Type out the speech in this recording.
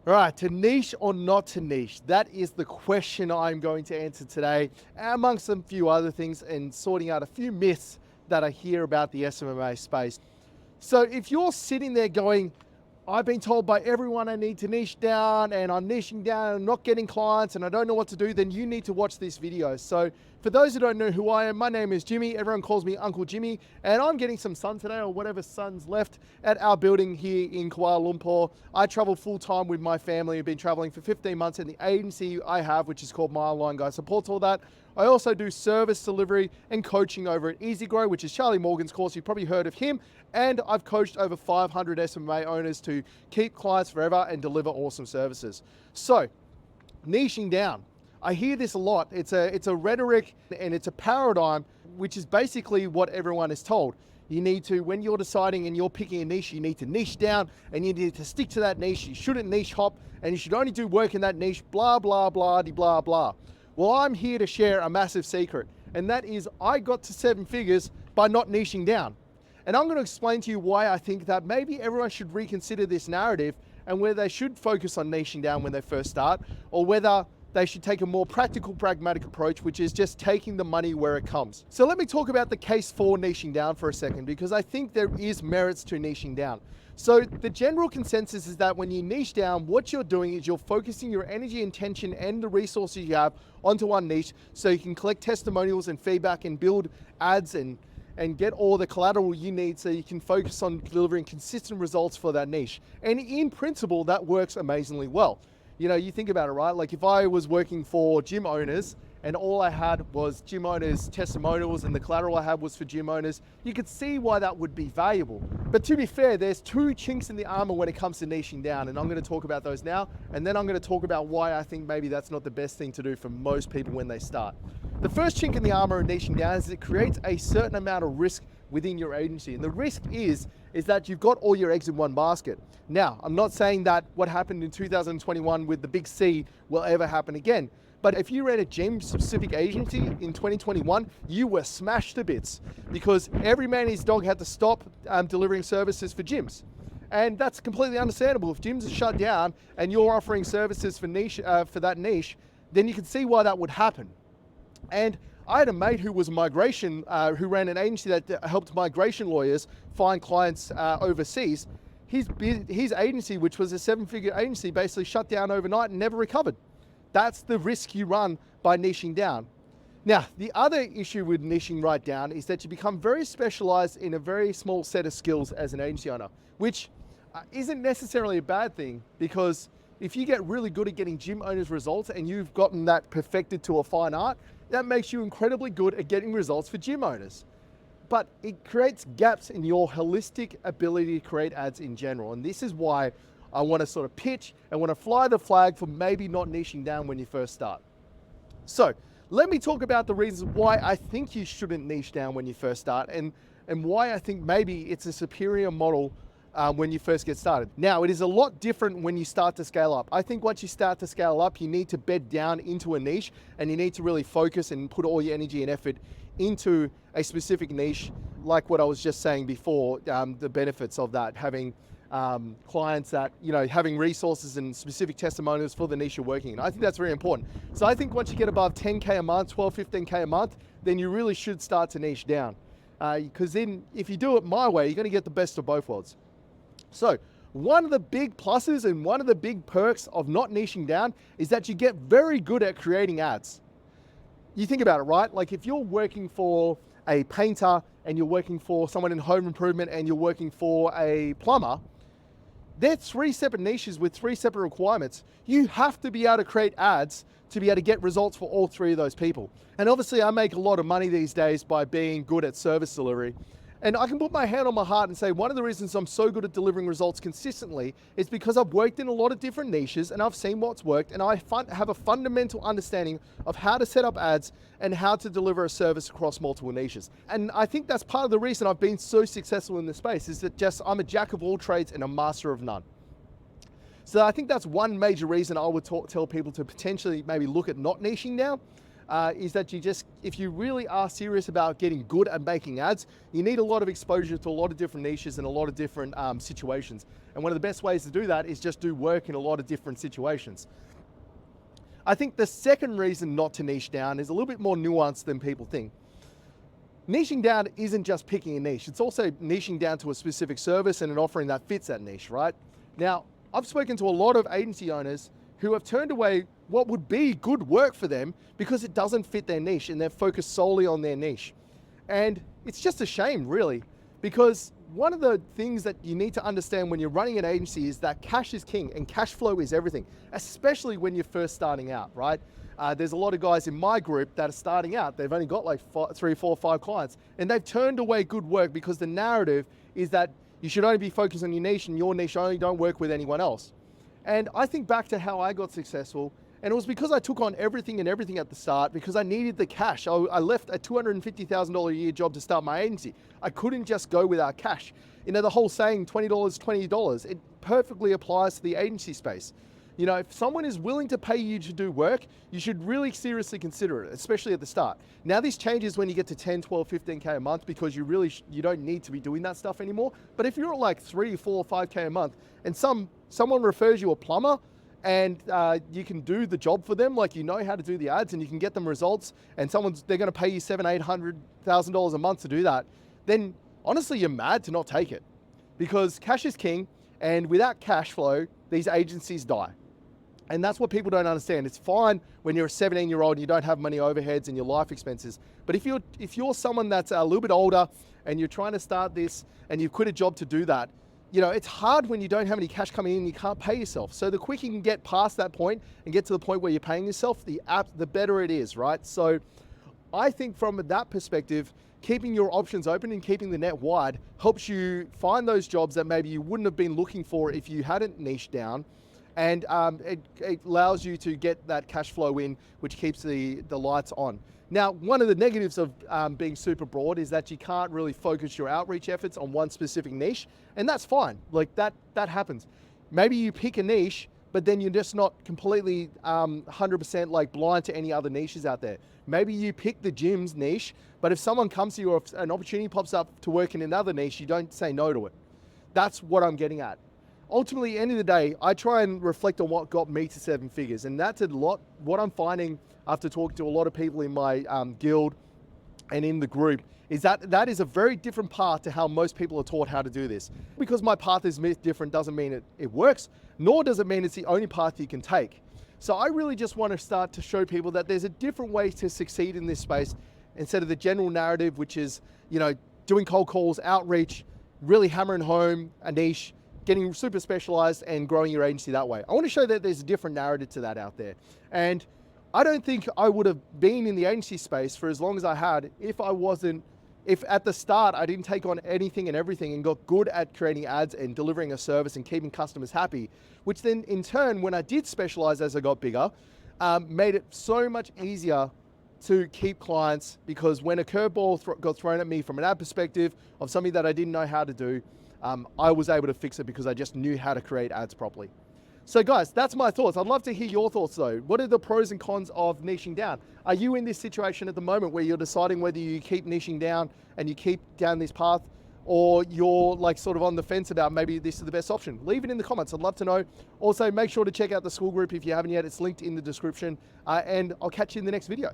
All right, to niche or not to niche? That is the question I'm going to answer today, amongst a few other things, and sorting out a few myths that I hear about the SMMA space. So if you're sitting there going, I've been told by everyone I need to niche down and I'm niching down and not getting clients and I don't know what to do, then you need to watch this video. So for those who don't know who I am, my name is Jimmy. Everyone calls me Uncle Jimmy, and I'm getting some sun today, or whatever sun's left, at our building here in Kuala Lumpur. I travel full time with my family. I've been traveling for 15 months, and the agency I have, which is called My Line Guy, supports all that. I also do service delivery and coaching over at Easy Grow, which is Charlie Morgan's course. You've probably heard of him. And I've coached over 500 SMMA owners to keep clients forever and deliver awesome services. So, niching down. I hear this a lot. It's a rhetoric and it's a paradigm, which is basically what everyone is told. You need to, when you're deciding and you're picking a niche, you need to niche down and you need to stick to that niche. You shouldn't niche hop and you should only do work in that niche, blah, blah, blah, blah, blah. Well, I'm here to share a massive secret, and that is I got to 7 figures by not niching down. And I'm going to explain to you why I think that maybe everyone should reconsider this narrative and whether they should focus on niching down when they first start, or whether they should take a more practical, pragmatic approach, which is just taking the money where it comes. So let me talk about the case for niching down for a second, because I think there is merits to niching down. So the general consensus is that when you niche down, what you're doing is you're focusing your energy, intention, and the resources you have onto one niche, so you can collect testimonials and feedback and build ads and get all the collateral you need so you can focus on delivering consistent results for that niche. And in principle, that works amazingly well. You know, you think about it, right? Like if I was working for gym owners and all I had was gym owners' testimonials and the collateral I had was for gym owners, you could see why that would be valuable. But to be fair, there's 2 chinks in the armor when it comes to niching down, and I'm going to talk about those now, and then I'm going to talk about why I think maybe that's not the best thing to do for most people when they start. The first chink in the armor of niching down is it creates a certain amount of risk within your agency. And the risk is that you've got all your eggs in one basket. Now, I'm not saying that what happened in 2021 with the big C will ever happen again. But if you ran a gym-specific agency in 2021, you were smashed to bits because every man and his dog had to stop delivering services for gyms. And that's completely understandable. If gyms are shut down and you're offering services for that niche, then you can see why that would happen. And I had a mate who was who ran an agency that helped migration lawyers find clients overseas. His agency, which was a 7-figure agency, basically shut down overnight and never recovered. That's the risk you run by niching down. Now, the other issue with niching right down is that you become very specialized in a very small set of skills as an agency owner, which isn't necessarily a bad thing, because if you get really good at getting gym owners results and you've gotten that perfected to a fine art, that makes you incredibly good at getting results for gym owners. But it creates gaps in your holistic ability to create ads in general. And this is why I want to sort of pitch and want to fly the flag for maybe not niching down when you first start. So let me talk about the reasons why I think you shouldn't niche down when you first start, and why I think maybe it's a superior model when you first get started. Now, it is a lot different when you start to scale up. I think once you start to scale up, you need to bed down into a niche, and you need to really focus and put all your energy and effort into a specific niche, like what I was just saying before, the benefits of that, having clients that, having resources and specific testimonials for the niche you're working in. I think that's very important. So I think once you get above 10K a month, 12, 15K a month, then you really should start to niche down. Because then if you do it my way, you're going to get the best of both worlds. So one of the big pluses and one of the big perks of not niching down is that you get very good at creating ads. You think about it, right? Like if you're working for a painter and you're working for someone in home improvement and you're working for a plumber, they're 3 separate niches with 3 separate requirements. You have to be able to create ads to be able to get results for all 3 of those people. And obviously I make a lot of money these days by being good at service delivery. And I can put my hand on my heart and say one of the reasons I'm so good at delivering results consistently is because I've worked in a lot of different niches and I've seen what's worked, and I have a fundamental understanding of how to set up ads and how to deliver a service across multiple niches. And I think that's part of the reason I've been so successful in this space, is that I'm a jack of all trades and a master of none. So I think that's one major reason I would tell people to potentially maybe look at not niching now. is that if you really are serious about getting good at making ads, you need a lot of exposure to a lot of different niches and a lot of different situations. And one of the best ways to do that is just do work in a lot of different situations. I think the second reason not to niche down is a little bit more nuanced than people think. Niching down isn't just picking a niche, it's also niching down to a specific service and an offering that fits that niche, right? Now, I've spoken to a lot of agency owners who have turned away what would be good work for them because it doesn't fit their niche and they're focused solely on their niche. And it's just a shame, really, because one of the things that you need to understand when you're running an agency is that cash is king and cash flow is everything, especially when you're first starting out, right? There's a lot of guys in my group that are starting out. They've only got like 3, 4, 5 clients, and they've turned away good work because the narrative is that you should only be focused on your niche and your niche only, don't work with anyone else. And I think back to how I got successful, and it was because I took on everything at the start because I needed the cash. I left a $250,000 a year job to start my agency. I couldn't just go without cash. You know, the whole saying, $20, $20, it perfectly applies to the agency space. You know, if someone is willing to pay you to do work, you should really seriously consider it, especially at the start. Now this changes when you get to 10, 12, 15K a month because you don't need to be doing that stuff anymore. But if you're at like 3, 4, 5K a month and someone refers you a plumber and you can do the job for them, like you know how to do the ads and you can get them results and they're gonna pay you $700,000, $800,000 a month to do that, then honestly, you're mad to not take it because cash is king, and without cash flow, these agencies die. And that's what people don't understand. It's fine when you're a 17-year-old and you don't have money overheads and your life expenses. But if you're someone that's a little bit older and you're trying to start this and you've quit a job to do that, you know, it's hard when you don't have any cash coming in and you can't pay yourself. So the quicker you can get past that point and get to the point where you're paying yourself, the better it is, right? So I think from that perspective, keeping your options open and keeping the net wide helps you find those jobs that maybe you wouldn't have been looking for if you hadn't niched down. And it allows you to get that cash flow in, which keeps the lights on. Now, one of the negatives of being super broad is that you can't really focus your outreach efforts on one specific niche, and that's fine. Like that happens. Maybe you pick a niche, but then you're just not completely 100% like blind to any other niches out there. Maybe you pick the gym's niche, but if someone comes to you or if an opportunity pops up to work in another niche, you don't say no to it. That's what I'm getting at. Ultimately, at the end of the day, I try and reflect on what got me to 7 figures. And that's a lot, what I'm finding after talking to a lot of people in my guild and in the group, is that is a very different path to how most people are taught how to do this. Because my path is different doesn't mean it works, nor does it mean it's the only path you can take. So I really just want to start to show people that there's a different way to succeed in this space instead of the general narrative, which is, you know, doing cold calls, outreach, really hammering home a niche, getting super specialized and growing your agency that way. I want to show that there's a different narrative to that out there. And I don't think I would have been in the agency space for as long as I had if at the start I didn't take on anything and everything and got good at creating ads and delivering a service and keeping customers happy, which then in turn, when I did specialize as I got bigger, made it so much easier to keep clients, because when a curveball got thrown at me from an ad perspective of something that I didn't know how to do, I was able to fix it because I just knew how to create ads properly. So guys, that's my thoughts. I'd love to hear your thoughts though. What are the pros and cons of niching down? Are you in this situation at the moment where you're deciding whether you keep niching down and you keep down this path, or you're like sort of on the fence about maybe this is the best option? Leave it in the comments. I'd love to know. Also, make sure to check out the school group if you haven't yet. It's linked in the description, and I'll catch you in the next video.